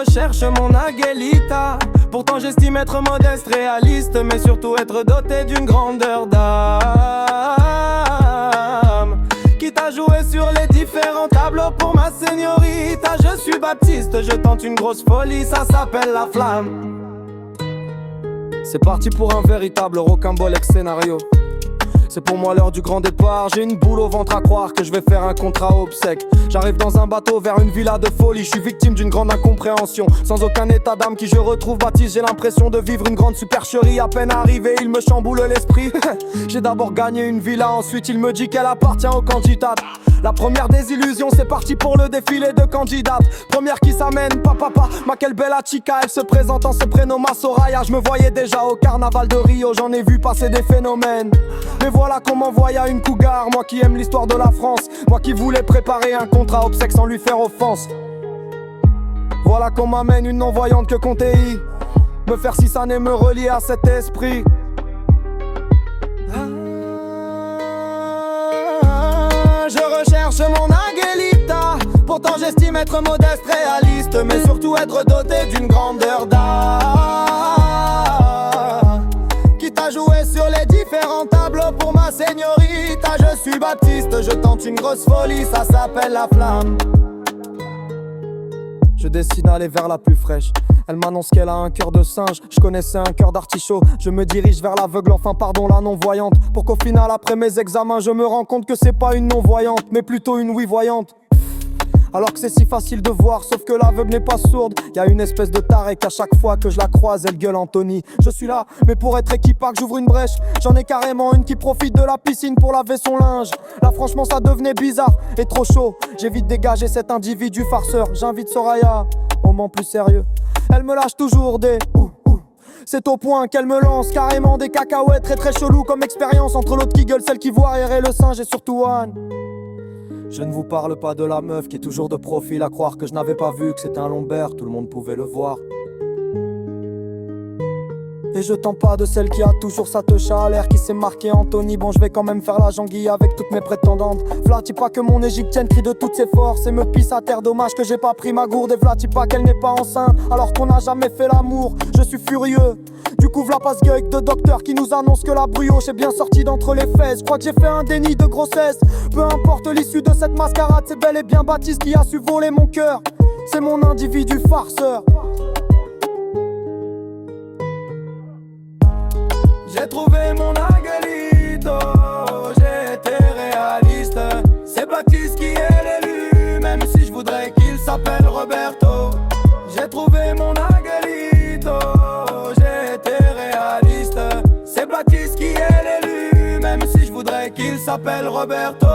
recherche mon Aguelita. Pourtant j'estime être modeste, réaliste, mais surtout être doté d'une grandeur d'âme. Quitte à jouer sur les différents tableaux pour ma señorita. Je suis baptiste, je tente une grosse folie, ça s'appelle la flamme. C'est parti pour un véritable rocambolesque scénario. C'est pour moi l'heure du grand départ. J'ai une boule au ventre à croire que je vais faire un contrat obsèque. J'arrive dans un bateau vers une villa de folie. Je suis victime d'une grande incompréhension. Sans aucun état d'âme qui je retrouve baptiste. J'ai l'impression de vivre une grande supercherie. À peine arrivé, il me chamboule l'esprit. J'ai d'abord gagné une villa, ensuite il me dit qu'elle appartient aux candidates. La première des illusions, c'est parti pour le défilé de candidates. Première qui s'amène, papa, ma quelle bella chica. Elle se présente en ce prénom, ma Soraya. Je me voyais déjà au carnaval de Rio, j'en ai vu passer des phénomènes. Mais voilà qu'on m'envoie à une cougar, moi qui aime l'histoire de la France. Moi qui voulais préparer un contrat obsèque sans lui faire offense. Voilà qu'on m'amène une non-voyante que compter y me faire si ça n'est me relier à cet esprit. Je recherche mon Aguelita. Pourtant j'estime être modeste, réaliste, mais surtout être doté d'une grandeur d'âme. Quitte à jouer sur les différents tableaux pour ma señorita. Je suis baptiste, je tente une grosse folie, ça s'appelle la flamme. Je destine à aller vers la plus fraîche. Elle m'annonce qu'elle a un cœur de singe. Je connaissais un cœur d'artichaut. Je me dirige vers l'aveugle, enfin pardon la non-voyante. Pour qu'au final après mes examens je me rends compte que c'est pas une non-voyante, mais plutôt une oui-voyante. Alors que c'est si facile de voir, sauf que l'aveugle n'est pas sourde. Y'a une espèce de taré qu'à chaque fois que je la croise, elle gueule Anthony. Je suis là, mais pour être équipaque, j'ouvre une brèche. J'en ai carrément une qui profite de la piscine pour laver son linge. Là franchement ça devenait bizarre et trop chaud. J'ai vite dégagé cet individu farceur. J'invite Soraya, moment plus sérieux. Elle me lâche toujours des c'est au point qu'elle me lance carrément des cacahuètes très très chelou comme expérience. Entre l'autre qui gueule, celle qui voit et le singe et surtout Anne. Je ne vous parle pas de la meuf qui est toujours de profil, à croire que je n'avais pas vu que c'était un lombaire, tout le monde pouvait le voir. Et je tente pas de celle qui a toujours sa touche à l'air, qui s'est marqué Anthony. Bon, je vais quand même faire la janguille avec toutes mes prétendantes. Vlati pas que mon égyptienne crie de toutes ses forces et me pisse à terre. Dommage que j'ai pas pris ma gourde. Et vlati pas qu'elle n'est pas enceinte alors qu'on n'a jamais fait l'amour. Je suis furieux. Du coup v'la passe gueule de docteur qui nous annonce que la brioche est bien sortie d'entre les fesses. Je crois que j'ai fait un déni de grossesse. Peu importe l'issue de cette mascarade, c'est bel et bien Baptiste qui a su voler mon cœur. C'est mon individu farceur. J'ai trouvé mon Aguelito, j'ai été réaliste. C'est Baptiste qui est l'élu, même si je voudrais qu'il s'appelle Roberto. J'ai trouvé mon Aguelito, j'ai été réaliste. C'est Baptiste qui est l'élu, même si je voudrais qu'il s'appelle Roberto.